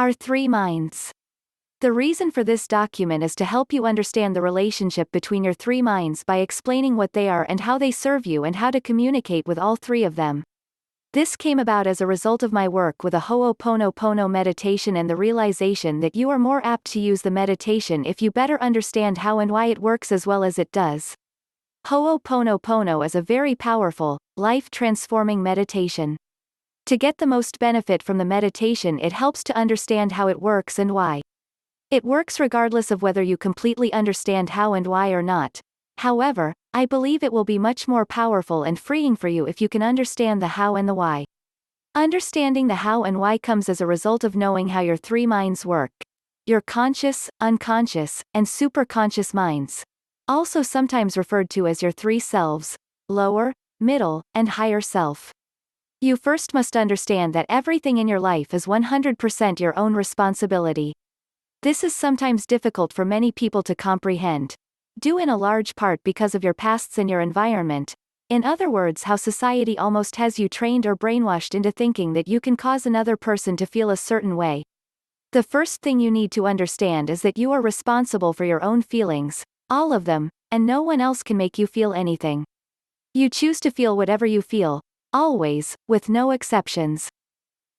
Our three minds. The reason for this document is to help you understand the relationship between your three minds by explaining what they are and how they serve you and how to communicate with all three of them. This came about as a result of my work with a Ho'oponopono meditation and the realization that you are more apt to use the meditation if you better understand how and why it works as well as it does. Ho'oponopono is a very powerful, life-transforming meditation. To get the most benefit from the meditation, it helps to understand how it works and why. It works regardless of whether you completely understand how and why or not. However, I believe it will be much more powerful and freeing for you if you can understand the how and the why. Understanding the how and why comes as a result of knowing how your three minds work. Your conscious, unconscious, and superconscious minds. Also sometimes referred to as your three selves, lower, middle, and higher self. You first must understand that everything in your life is 100% your own responsibility. This is sometimes difficult for many people to comprehend, due in a large part because of your pasts and your environment. In other words, how society almost has you trained or brainwashed into thinking that you can cause another person to feel a certain way. The first thing you need to understand is that you are responsible for your own feelings, all of them, and no one else can make you feel anything. You choose to feel whatever you feel, always, with no exceptions.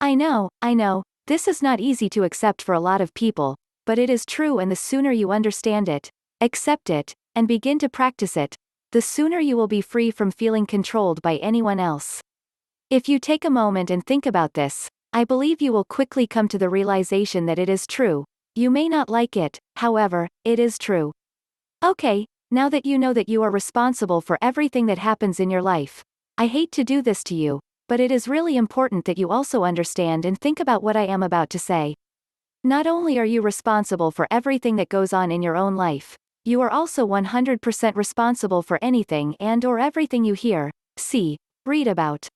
I know, this is not easy to accept for a lot of people, but it is true, and the sooner you understand it, accept it, and begin to practice it, the sooner you will be free from feeling controlled by anyone else. If you take a moment and think about this, I believe you will quickly come to the realization that it is true. You may not like it, however, it is true. Okay, now that you know that you are responsible for everything that happens in your life, I hate to do this to you, but it is really important that you also understand and think about what I am about to say. Not only are you responsible for everything that goes on in your own life, you are also 100% responsible for anything and/or everything you hear, see, read about.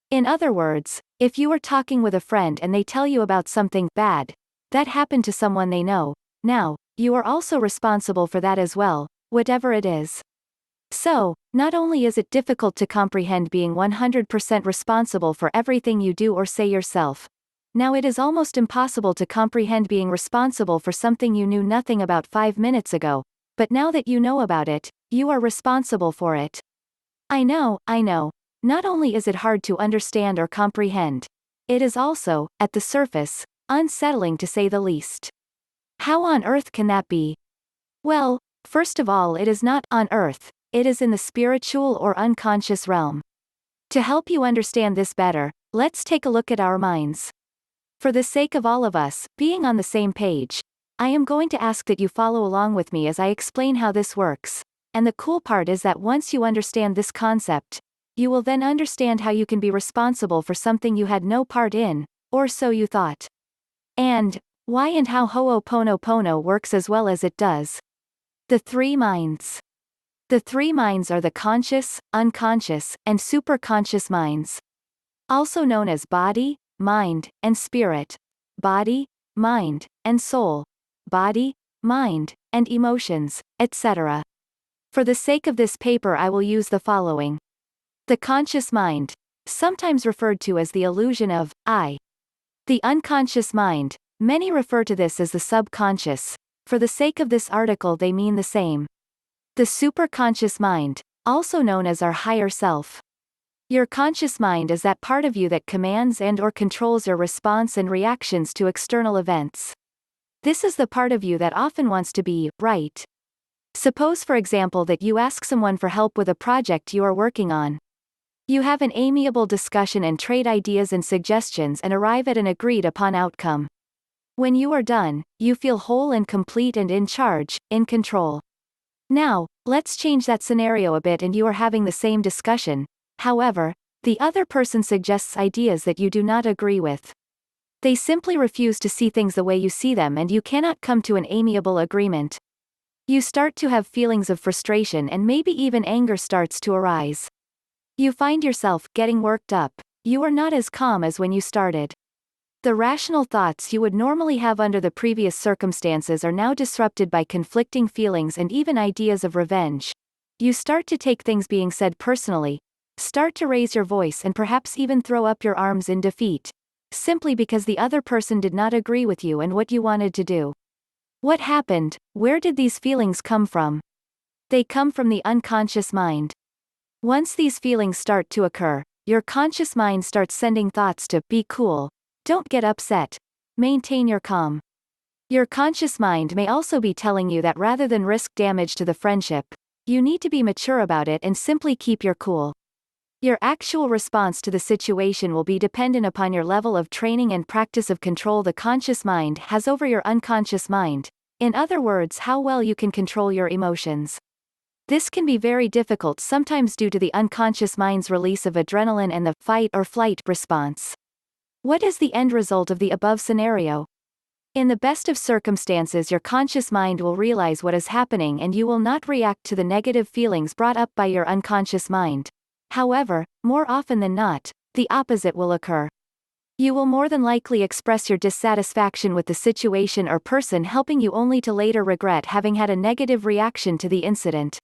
In other words, if you are talking with a friend and they tell you about something bad that happened to someone they know, now, you are also responsible for that as well, whatever it is. So, not only is it difficult to comprehend being 100% responsible for everything you do or say yourself, now it is almost impossible to comprehend being responsible for something you knew nothing about 5 minutes ago, but now that you know about it, you are responsible for it. I know, not only is it hard to understand or comprehend, it is also, at the surface, unsettling to say the least. How on earth can that be? Well, first of all, it is not on earth, it is in the spiritual or unconscious realm. To help you understand this better, let's take a look at our minds. For the sake of all of us being on the same page, I am going to ask that you follow along with me as I explain how this works. And the cool part is that once you understand this concept, you will then understand how you can be responsible for something you had no part in, or so you thought. And why and how Ho'oponopono works as well as it does. The three minds. The three minds are the conscious, unconscious, and superconscious minds. Also known as body, mind, and spirit. Body, mind, and soul. Body, mind, and emotions, etc. For the sake of this paper, I will use the following. The conscious mind, sometimes referred to as the illusion of I. The unconscious mind, many refer to this as the subconscious. For the sake of this article, they mean the same. The superconscious mind, also known as our higher self. Your conscious mind is that part of you that commands and/or controls your response and reactions to external events. This is the part of you that often wants to be right. Suppose, for example, that you ask someone for help with a project you are working on. You have an amiable discussion and trade ideas and suggestions and arrive at an agreed upon outcome. When you are done, you feel whole and complete and in charge, in control. Now, let's change that scenario a bit and you are having the same discussion. However, the other person suggests ideas that you do not agree with. They simply refuse to see things the way you see them and you cannot come to an amiable agreement. You start to have feelings of frustration and maybe even anger starts to arise. You find yourself getting worked up. You are not as calm as when you started. The rational thoughts you would normally have under the previous circumstances are now disrupted by conflicting feelings and even ideas of revenge. You start to take things being said personally, start to raise your voice and perhaps even throw up your arms in defeat. simply because the other person did not agree with you and what you wanted to do. What happened? Where did these feelings come from? They come from the unconscious mind. Once these feelings start to occur, your conscious mind starts sending thoughts to be cool, don't get upset, maintain your calm. Your conscious mind may also be telling you that rather than risk damage to the friendship, you need to be mature about it and simply keep your cool. Your actual response to the situation will be dependent upon your level of training and practice of control the conscious mind has over your unconscious mind. In other words, how well you can control your emotions. This can be very difficult sometimes due to the unconscious mind's release of adrenaline and the fight or flight response. What is the end result of the above scenario? In the best of circumstances, your conscious mind will realize what is happening and you will not react to the negative feelings brought up by your unconscious mind. However, more often than not, the opposite will occur. You will more than likely express your dissatisfaction with the situation or person helping you only to later regret having had a negative reaction to the incident.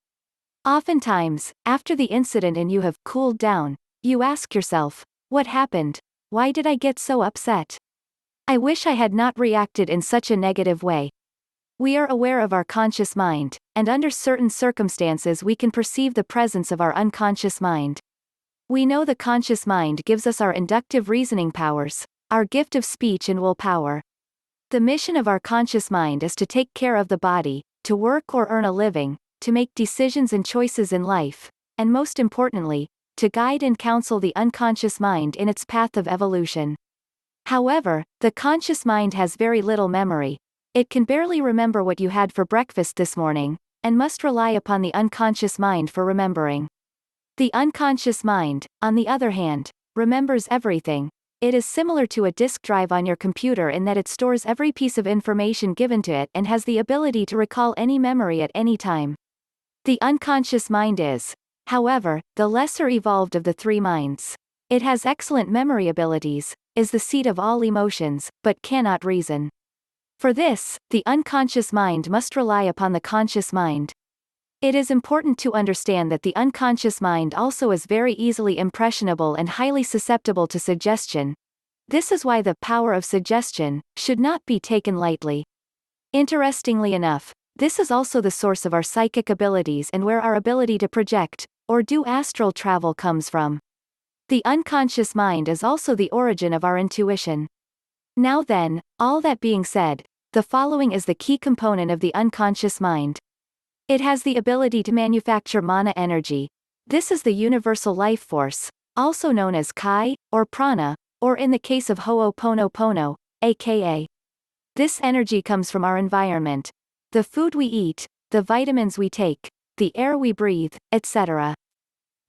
Oftentimes, after the incident and you have cooled down, you ask yourself, what happened? Why did I get so upset? I wish I had not reacted in such a negative way. We are aware of our conscious mind, and under certain circumstances we can perceive the presence of our unconscious mind. We know the conscious mind gives us our inductive reasoning powers, our gift of speech and willpower. The mission of our conscious mind is to take care of the body, to work or earn a living, to make decisions and choices in life, and most importantly, to guide and counsel the unconscious mind in its path of evolution. However, the conscious mind has very little memory. It can barely remember what you had for breakfast this morning, and must rely upon the unconscious mind for remembering. The unconscious mind, on the other hand, remembers everything. It is similar to a disk drive on your computer in that it stores every piece of information given to it and has the ability to recall any memory at any time. The unconscious mind is, however, the lesser evolved of the three minds. It has excellent memory abilities, is the seat of all emotions, but cannot reason. For this, the unconscious mind must rely upon the conscious mind. It is important to understand that the unconscious mind also is very easily impressionable and highly susceptible to suggestion. This is why the power of suggestion should not be taken lightly. Interestingly enough, this is also the source of our psychic abilities and where our ability to project, or do astral travel comes from. The unconscious mind is also the origin of our intuition. Now then, all that being said, the following is the key component of the unconscious mind. It has the ability to manufacture mana energy. This is the universal life force, also known as Kai, or prana, or in the case of Ho'oponopono, aka. This energy comes from our environment. The food we eat, the vitamins we take, the air we breathe, etc.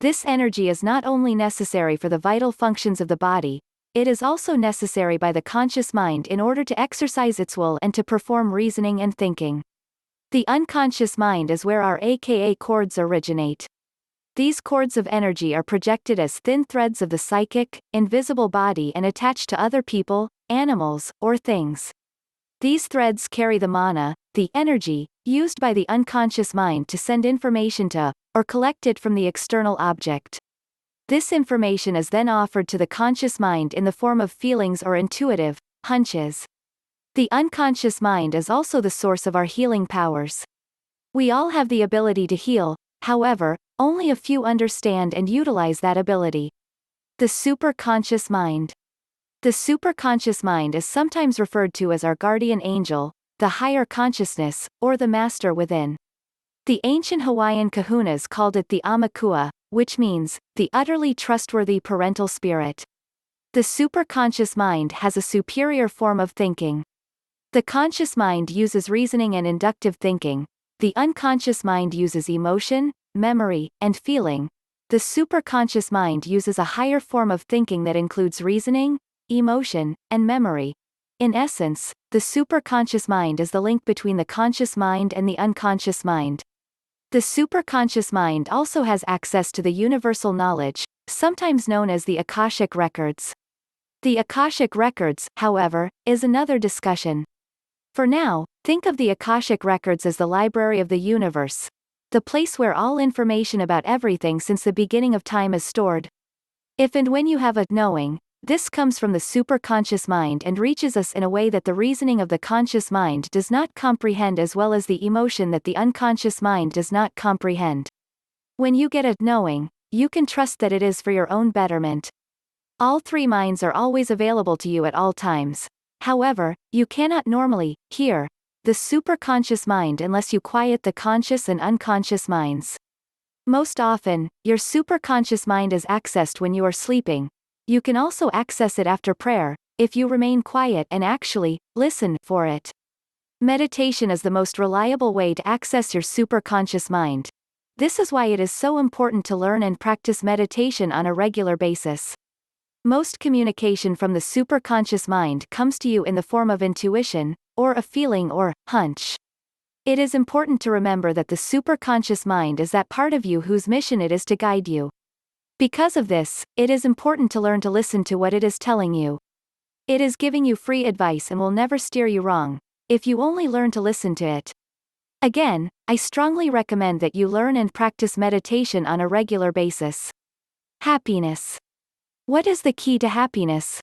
This energy is not only necessary for the vital functions of the body, it is also necessary by the conscious mind in order to exercise its will and to perform reasoning and thinking. The unconscious mind is where our aka cords originate. These cords of energy are projected as thin threads of the psychic, invisible body and attached to other people, animals, or things. These threads carry the mana, the energy, used by the unconscious mind to send information to, or collect it from the external object. This information is then offered to the conscious mind in the form of feelings or intuitive hunches. The unconscious mind is also the source of our healing powers. We all have the ability to heal, however, only a few understand and utilize that ability. The superconscious mind. The superconscious mind is sometimes referred to as our guardian angel, the higher consciousness, or the master within. The ancient Hawaiian kahunas called it the Aumakua, which means, the utterly trustworthy parental spirit. The superconscious mind has a superior form of thinking. The conscious mind uses reasoning and inductive thinking. The unconscious mind uses emotion, memory, and feeling. The superconscious mind uses a higher form of thinking that includes reasoning, emotion, and memory. In essence, the superconscious mind is the link between the conscious mind and the unconscious mind. The superconscious mind also has access to the universal knowledge, sometimes known as the Akashic records. The Akashic records, however, is another discussion. For now, think of the Akashic records as the library of the universe, the place where all information about everything since the beginning of time is stored. If and when you have a knowing, This comes from the superconscious mind and reaches us in a way that the reasoning of the conscious mind does not comprehend, as well as the emotion that the unconscious mind does not comprehend. When you get a knowing, you can trust that it is for your own betterment. All three minds are always available to you at all times. However, you cannot normally hear the superconscious mind unless you quiet the conscious and unconscious minds. Most often, your superconscious mind is accessed when you are sleeping. You can also access it after prayer, if you remain quiet and actually listen for it. Meditation is the most reliable way to access your superconscious mind. This is why it is so important to learn and practice meditation on a regular basis. Most communication from the superconscious mind comes to you in the form of intuition, or a feeling or hunch. It is important to remember that the superconscious mind is that part of you whose mission it is to guide you. Because of this, it is important to learn to listen to what it is telling you. It is giving you free advice and will never steer you wrong, if you only learn to listen to it. Again, I strongly recommend that you learn and practice meditation on a regular basis. Happiness. What is the key to happiness?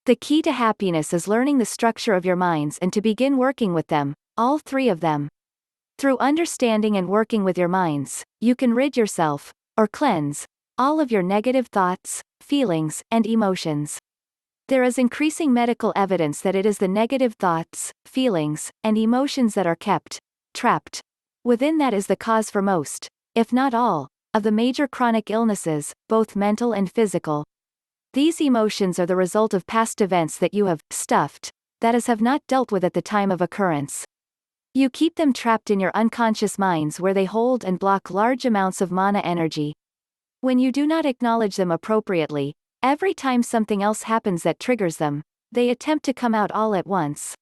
The key to happiness is learning the structure of your minds and to begin working with them, all three of them. Through understanding and working with your minds, you can rid yourself, or cleanse, all of your negative thoughts, feelings, and emotions. There is increasing medical evidence that it is the negative thoughts, feelings, and emotions that are kept trapped within that is the cause for most, if not all, of the major chronic illnesses, both mental and physical. These emotions are the result of past events that you have stuffed, that is, have not dealt with at the time of occurrence. You keep them trapped in your unconscious minds where they hold and block large amounts of mana energy. When you do not acknowledge them appropriately, every time something else happens that triggers them, they attempt to come out all at once.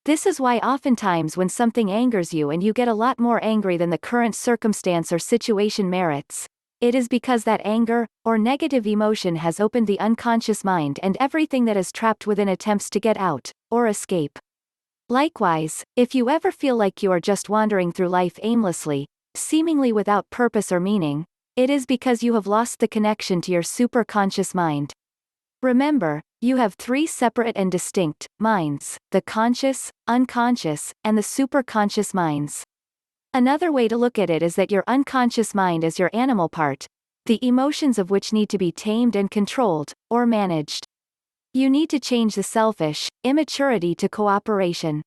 This is why oftentimes when something angers you and you get a lot more angry than the current circumstance or situation merits, it is because that anger, or negative emotion has opened the unconscious mind and everything that is trapped within attempts to get out, or escape. Likewise, if you ever feel like you are just wandering through life aimlessly, seemingly without purpose or meaning, it is because you have lost the connection to your superconscious mind. Remember, you have three separate and distinct minds: the conscious, unconscious, and the superconscious minds. Another way to look at it is that your unconscious mind is your animal part, the emotions of which need to be tamed and controlled, or managed. You need to change the selfish immaturity to cooperation.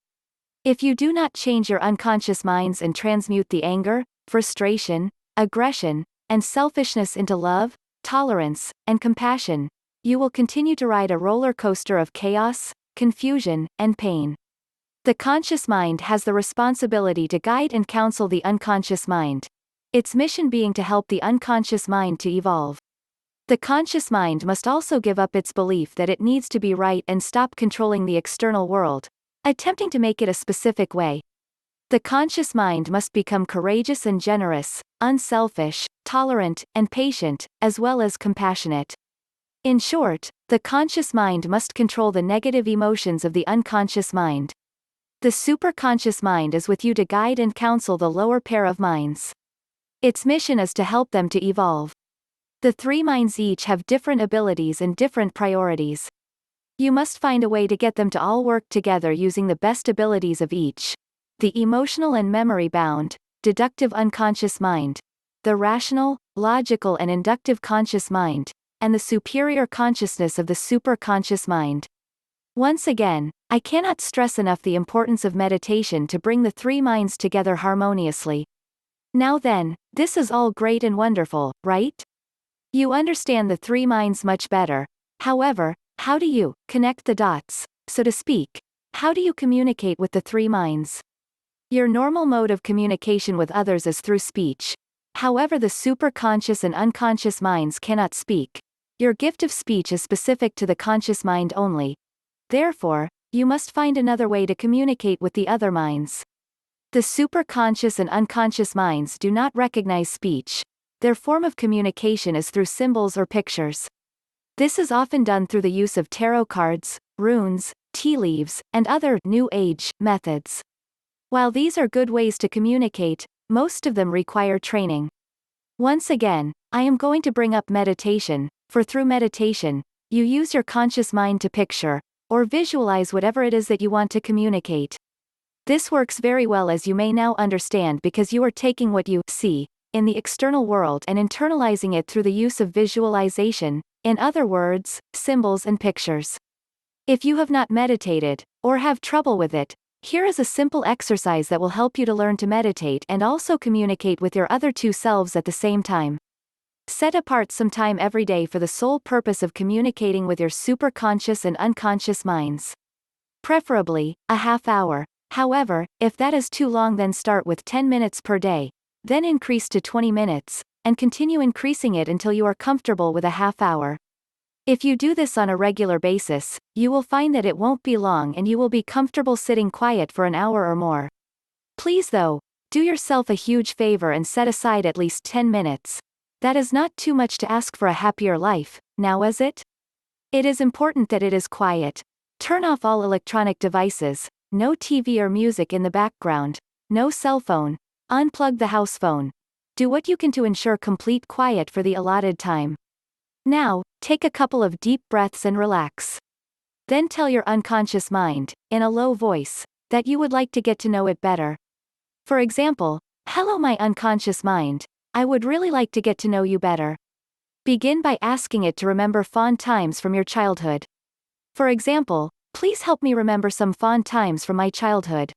If you do not change your unconscious minds and transmute the anger, frustration, aggression, and selfishness into love, tolerance, and compassion, you will continue to ride a roller coaster of chaos, confusion, and pain. The conscious mind has the responsibility to guide and counsel the unconscious mind, its mission being to help the unconscious mind to evolve. The conscious mind must also give up its belief that it needs to be right and stop controlling the external world, attempting to make it a specific way. The conscious mind must become courageous and generous, unselfish, tolerant, and patient, as well as compassionate. In short, the conscious mind must control the negative emotions of the unconscious mind. The superconscious mind is with you to guide and counsel the lower pair of minds. Its mission is to help them to evolve. The three minds each have different abilities and different priorities. You must find a way to get them to all work together using the best abilities of each: the emotional and memory-bound, deductive unconscious mind, the rational, logical and inductive conscious mind, and the superior consciousness of the superconscious mind. Once again, I cannot stress enough the importance of meditation to bring the three minds together harmoniously. Now then, this is all great and wonderful, right? You understand the three minds much better. However, how do you connect the dots, so to speak? How do you communicate with the three minds? Your normal mode of communication with others is through speech. However, the superconscious and unconscious minds cannot speak. Your gift of speech is specific to the conscious mind only. Therefore, you must find another way to communicate with the other minds. The superconscious and unconscious minds do not recognize speech. Their form of communication is through symbols or pictures. This is often done through the use of tarot cards, runes, tea leaves, and other New Age methods. While these are good ways to communicate, most of them require training. Once again, I am going to bring up meditation, for through meditation, you use your conscious mind to picture, or visualize whatever it is that you want to communicate. This works very well, as you may now understand, because you are taking what you see in the external world and internalizing it through the use of visualization, in other words, symbols and pictures. If you have not meditated, or have trouble with it, here is a simple exercise that will help you to learn to meditate and also communicate with your other two selves at the same time. Set apart some time every day for the sole purpose of communicating with your superconscious and unconscious minds. Preferably, a half hour. However, if that is too long, then start with 10 minutes per day, then increase to 20 minutes, and continue increasing it until you are comfortable with a half hour. If you do this on a regular basis, you will find that it won't be long and you will be comfortable sitting quiet for an hour or more. Please though, do yourself a huge favor and set aside at least 10 minutes. That is not too much to ask for a happier life, now is it? It is important that it is quiet. Turn off all electronic devices, no TV or music in the background, no cell phone, unplug the house phone. Do what you can to ensure complete quiet for the allotted time. Now, take a couple of deep breaths and relax. Then tell your unconscious mind, in a low voice, that you would like to get to know it better. For example, "Hello, my unconscious mind, I would really like to get to know you better." Begin by asking it to remember fond times from your childhood. For example, "Please help me remember some fond times from my childhood."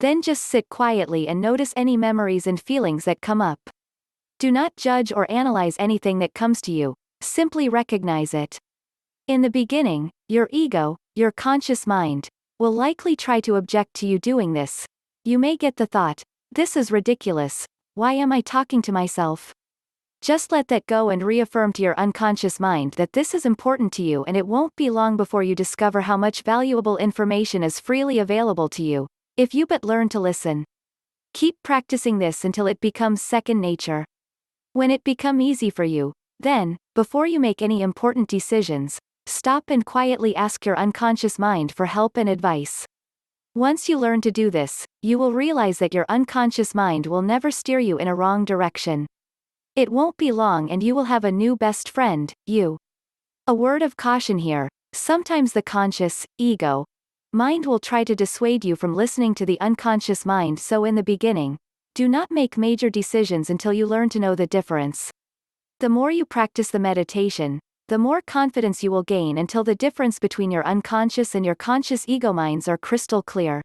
Then just sit quietly and notice any memories and feelings that come up. Do not judge or analyze anything that comes to you. Simply recognize it. In the beginning, your ego, your conscious mind, will likely try to object to you doing this. You may get the thought, "This is ridiculous. Why am I talking to myself?" Just let that go and reaffirm to your unconscious mind that this is important to you, and it won't be long before you discover how much valuable information is freely available to you, if you but learn to listen. Keep practicing this until it becomes second nature. When it becomes easy for you, then, before you make any important decisions, stop and quietly ask your unconscious mind for help and advice. Once you learn to do this, you will realize that your unconscious mind will never steer you in a wrong direction. It won't be long and you will have a new best friend, you. A word of caution here: sometimes the conscious, ego, mind will try to dissuade you from listening to the unconscious mind, so in the beginning, do not make major decisions until you learn to know the difference. The more you practice the meditation, the more confidence you will gain until the difference between your unconscious and your conscious ego minds are crystal clear.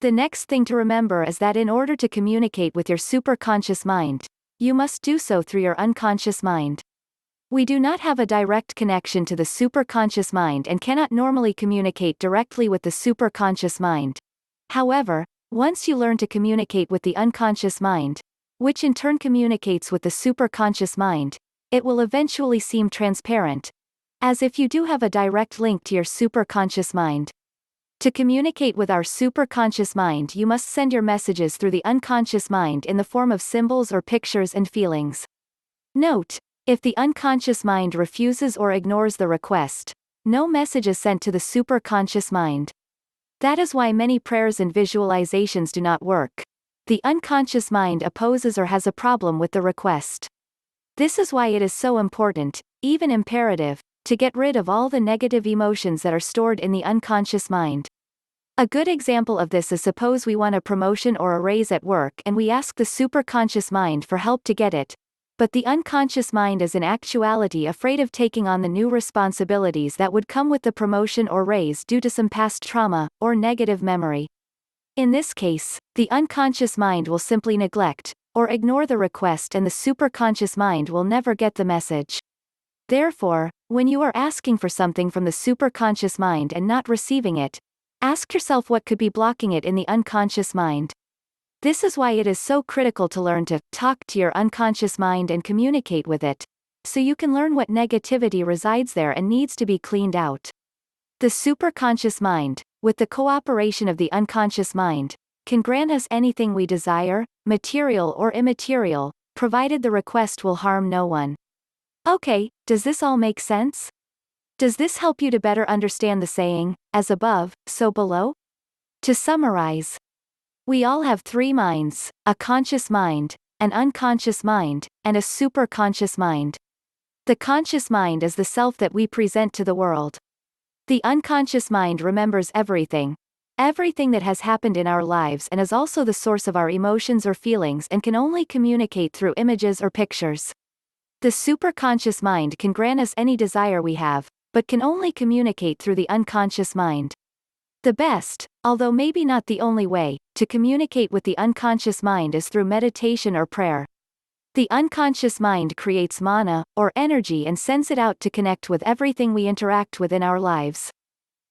The next thing to remember is that in order to communicate with your superconscious mind, you must do so through your unconscious mind. We do not have a direct connection to the superconscious mind and cannot normally communicate directly with the superconscious mind. However, once you learn to communicate with the unconscious mind, which in turn communicates with the superconscious mind, it will eventually seem transparent, as if you do have a direct link to your superconscious mind. To communicate with our superconscious mind, you must send your messages through the unconscious mind in the form of symbols or pictures and feelings. Note, if the unconscious mind refuses or ignores the request, no message is sent to the superconscious mind. That is why many prayers and visualizations do not work. The unconscious mind opposes or has a problem with the request. This is why it is so important, even imperative, to get rid of all the negative emotions that are stored in the unconscious mind. A good example of this is, suppose we want a promotion or a raise at work and we ask the superconscious mind for help to get it, but the unconscious mind is in actuality afraid of taking on the new responsibilities that would come with the promotion or raise due to some past trauma or negative memory. In this case, the unconscious mind will simply neglect or ignore the request, and the superconscious mind will never get the message. Therefore, when you are asking for something from the superconscious mind and not receiving it, ask yourself what could be blocking it in the unconscious mind. This is why it is so critical to learn to talk to your unconscious mind and communicate with it, so you can learn what negativity resides there and needs to be cleaned out. The superconscious mind, with the cooperation of the unconscious mind, can grant us anything we desire, material or immaterial, provided the request will harm no one. Okay, does this all make sense? Does this help you to better understand the saying, "As above, so below"? To summarize, we all have three minds: a conscious mind, an unconscious mind, and a superconscious mind. The conscious mind is the self that we present to the world. The unconscious mind remembers everything. Everything that has happened in our lives and is also the source of our emotions or feelings and can only communicate through images or pictures. The superconscious mind can grant us any desire we have, but can only communicate through the unconscious mind. The best, although maybe not the only way, to communicate with the unconscious mind is through meditation or prayer. The unconscious mind creates mana, or energy, and sends it out to connect with everything we interact with in our lives.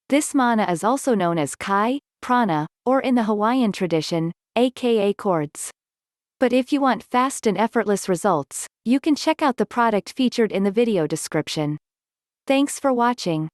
This mana is also known as Kai, Prana, or in the Hawaiian tradition, aka cords. But if you want fast and effortless results, you can check out the product featured in the video description. Thanks for watching.